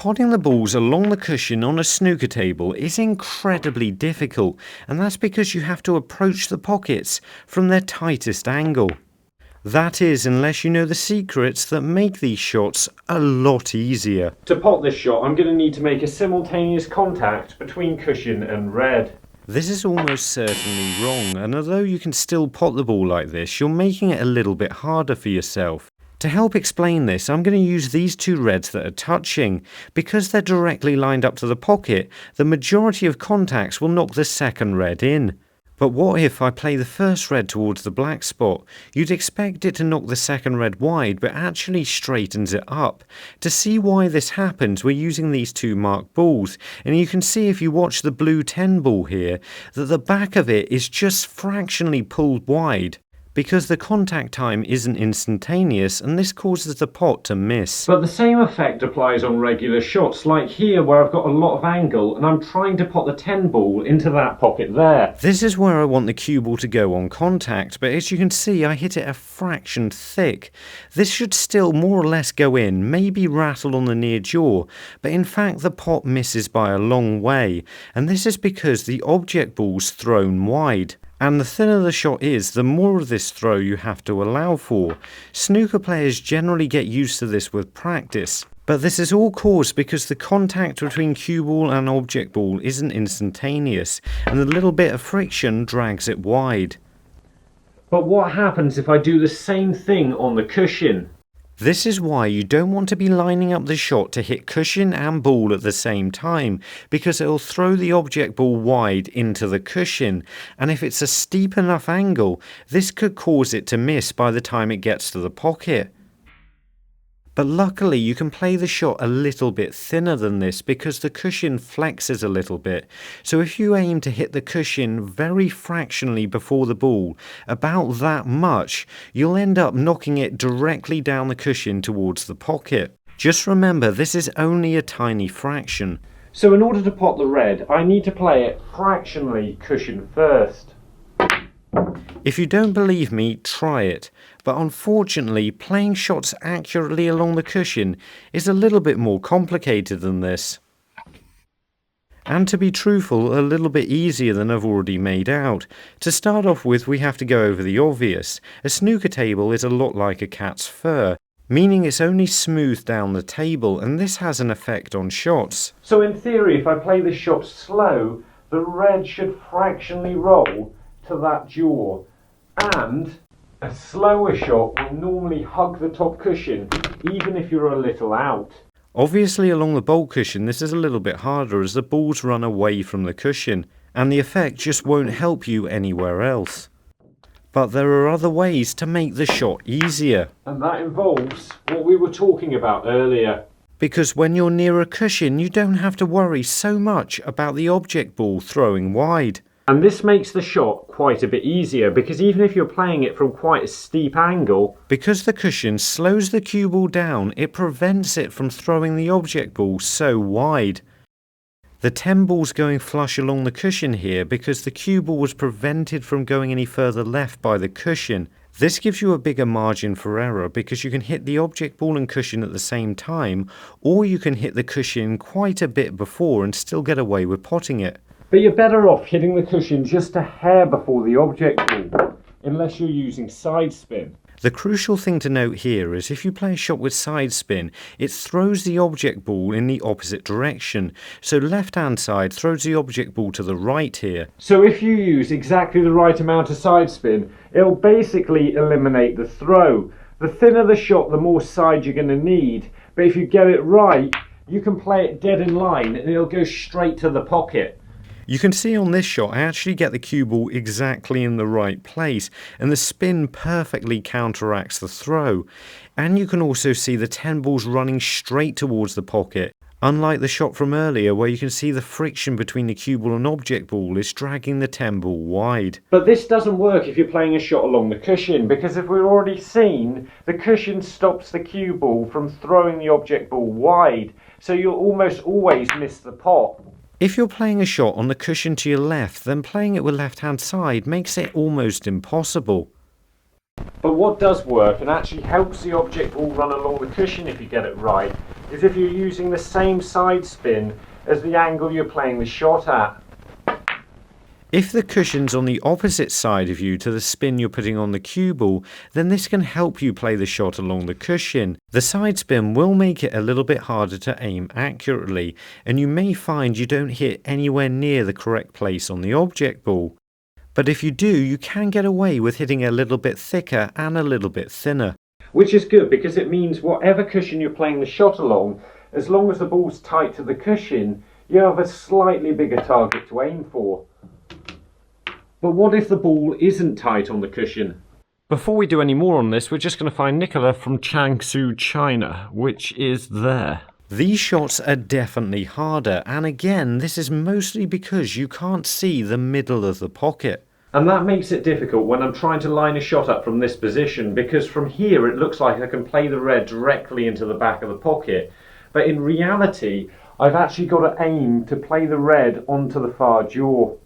Potting the balls along the cushion on a snooker table is incredibly difficult, and that's because you have to approach the pockets from their tightest angle. That is, unless you know the secrets that make these shots a lot easier. To pot this shot, I'm going to need to make a simultaneous contact between cushion and red. This is almost certainly wrong, and although you can still pot the ball like this, you're making it a little bit harder for yourself. To help explain this, I'm going to use these two reds that are touching. Because they're directly lined up to the pocket, the majority of contacts will knock the second red in. But what if I play the first red towards the black spot? You'd expect it to knock the second red wide, but actually straightens it up. To see why this happens, we're using these two marked balls, and you can see if you watch the blue 10 ball here, that the back of it is just fractionally pulled wide, because the contact time isn't instantaneous, and this causes the pot to miss. But the same effect applies on regular shots, like here where I've got a lot of angle and I'm trying to pot the 10 ball into that pocket there. This is where I want the cue ball to go on contact, but as you can see I hit it a fraction thick. This should still more or less go in, maybe rattle on the near jaw, but in fact the pot misses by a long way, and this is because the object ball's thrown wide. And the thinner the shot is, the more of this throw you have to allow for. Snooker players generally get used to this with practice, but this is all caused because the contact between cue ball and object ball isn't instantaneous, and the little bit of friction drags it wide. But what happens if I do the same thing on the cushion? This is why you don't want to be lining up the shot to hit cushion and ball at the same time, because it will throw the object ball wide into the cushion, and if it's a steep enough angle, this could cause it to miss by the time it gets to the pocket. But luckily you can play the shot a little bit thinner than this because the cushion flexes a little bit. So if you aim to hit the cushion very fractionally before the ball, about that much, you'll end up knocking it directly down the cushion towards the pocket. Just remember, this is only a tiny fraction. So in order to pot the red, I need to play it fractionally cushion first. If you don't believe me, try it. But unfortunately, playing shots accurately along the cushion is a little bit more complicated than this. And to be truthful, a little bit easier than I've already made out. To start off with, we have to go over the obvious. A snooker table is a lot like a cat's fur, meaning it's only smoothed down the table, and this has an effect on shots. So in theory, if I play the shot slow, the red should fractionally roll to that jaw, and a slower shot will normally hug the top cushion even if you're a little out. Obviously along the bowl cushion this is a little bit harder as the balls run away from the cushion, and the effect just won't help you anywhere else. But there are other ways to make the shot easier, and that involves what we were talking about earlier. Because when you're near a cushion you don't have to worry so much about the object ball throwing wide. And this makes the shot quite a bit easier, because even if you're playing it from quite a steep angle, because the cushion slows the cue ball down, it prevents it from throwing the object ball so wide. The 10 ball's going flush along the cushion here because the cue ball was prevented from going any further left by the cushion. This gives you a bigger margin for error because you can hit the object ball and cushion at the same time, or you can hit the cushion quite a bit before and still get away with potting it. But you're better off hitting the cushion just a hair before the object ball, unless you're using sidespin. The crucial thing to note here is if you play a shot with sidespin, it throws the object ball in the opposite direction. So left hand side throws the object ball to the right here. So if you use exactly the right amount of sidespin, it'll basically eliminate the throw. The thinner the shot, the more side you're going to need. But if you get it right, you can play it dead in line and it'll go straight to the pocket. You can see on this shot I actually get the cue ball exactly in the right place, and the spin perfectly counteracts the throw. And you can also see the 10 balls running straight towards the pocket, unlike the shot from earlier where you can see the friction between the cue ball and object ball is dragging the 10 ball wide. But this doesn't work if you're playing a shot along the cushion, because if we've already seen, the cushion stops the cue ball from throwing the object ball wide, so you'll almost always miss the pot. If you're playing a shot on the cushion to your left, then playing it with left hand side makes it almost impossible. But what does work and actually helps the object ball run along the cushion if you get it right, is if you're using the same side spin as the angle you're playing the shot at. If the cushion's on the opposite side of you to the spin you're putting on the cue ball, then this can help you play the shot along the cushion. The side spin will make it a little bit harder to aim accurately, and you may find you don't hit anywhere near the correct place on the object ball. But if you do, you can get away with hitting a little bit thicker and a little bit thinner. Which is good because it means whatever cushion you're playing the shot along, as long as the ball's tight to the cushion, you have a slightly bigger target to aim for. But what if the ball isn't tight on the cushion? Before we do any more on this, we're just going to find Nicola from Changshu, China, which is there. These shots are definitely harder, and again, this is mostly because you can't see the middle of the pocket. And that makes it difficult when I'm trying to line a shot up from this position, because from here it looks like I can play the red directly into the back of the pocket. But in reality, I've actually got to aim to play the red onto the far jaw.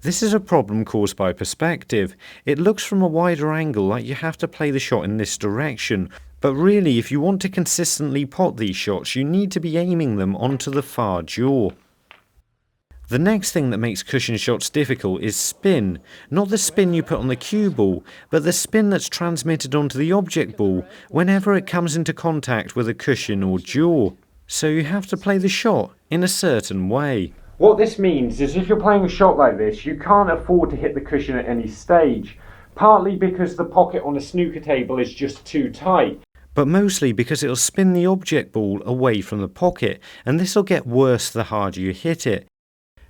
This is a problem caused by perspective. It looks from a wider angle like you have to play the shot in this direction, but really if you want to consistently pot these shots, you need to be aiming them onto the far jaw. The next thing that makes cushion shots difficult is spin. Not the spin you put on the cue ball, but the spin that's transmitted onto the object ball whenever it comes into contact with a cushion or jaw. So you have to play the shot in a certain way. What this means is if you're playing a shot like this, you can't afford to hit the cushion at any stage, partly because the pocket on a snooker table is just too tight, but mostly because it'll spin the object ball away from the pocket, and this will get worse the harder you hit it.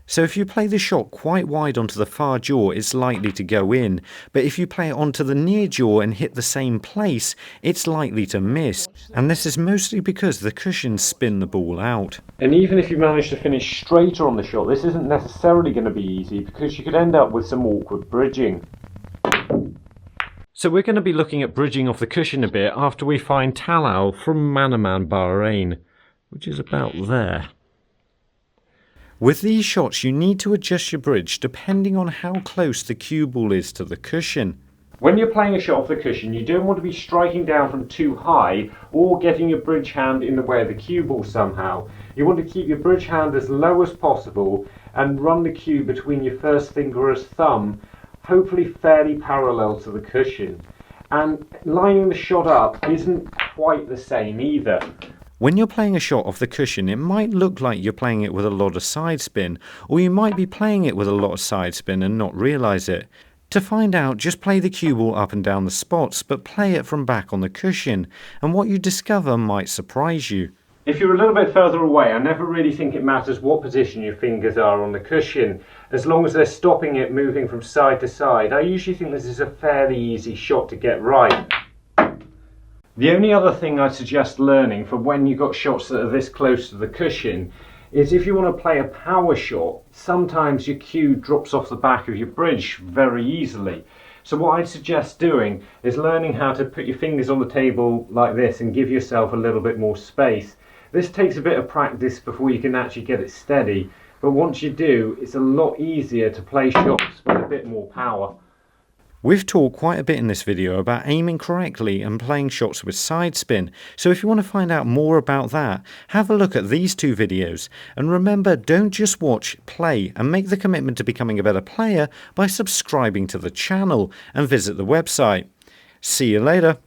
So if you play the shot quite wide onto the far jaw, it's likely to go in, but if you play it onto the near jaw and hit the same place, it's likely to miss, and this is mostly because the cushions spin the ball out. And even if you manage to finish straighter on the shot, this isn't necessarily going to be easy, because you could end up with some awkward bridging. So we're going to be looking at bridging off the cushion a bit after we find Talal from Manaman, Bahrain, which is about there. With these shots, you need to adjust your bridge depending on how close the cue ball is to the cushion. When you're playing a shot off the cushion, you don't want to be striking down from too high or getting your bridge hand in the way of the cue ball somehow. You want to keep your bridge hand as low as possible and run the cue between your first finger and thumb, hopefully fairly parallel to the cushion. And lining the shot up isn't quite the same either. When you're playing a shot off the cushion, it might look like you're playing it with a lot of side spin, or you might be playing it with a lot of side spin and not realise it. To find out, just play the cue ball up and down the spots, but play it from back on the cushion, and what you discover might surprise you. If you're a little bit further away, I never really think it matters what position your fingers are on the cushion, as long as they're stopping it moving from side to side. I usually think this is a fairly easy shot to get right. The only other thing I suggest learning for when you've got shots that are this close to the cushion is if you want to play a power shot, sometimes your cue drops off the back of your bridge very easily. So what I'd suggest doing is learning how to put your fingers on the table like this and give yourself a little bit more space. This takes a bit of practice before you can actually get it steady, but once you do, it's a lot easier to play shots with a bit more power. We've talked quite a bit in this video about aiming correctly and playing shots with side spin, so if you want to find out more about that, have a look at these two videos. And remember, don't just watch, play, and make the commitment to becoming a better player by subscribing to the channel and visit the website. See you later.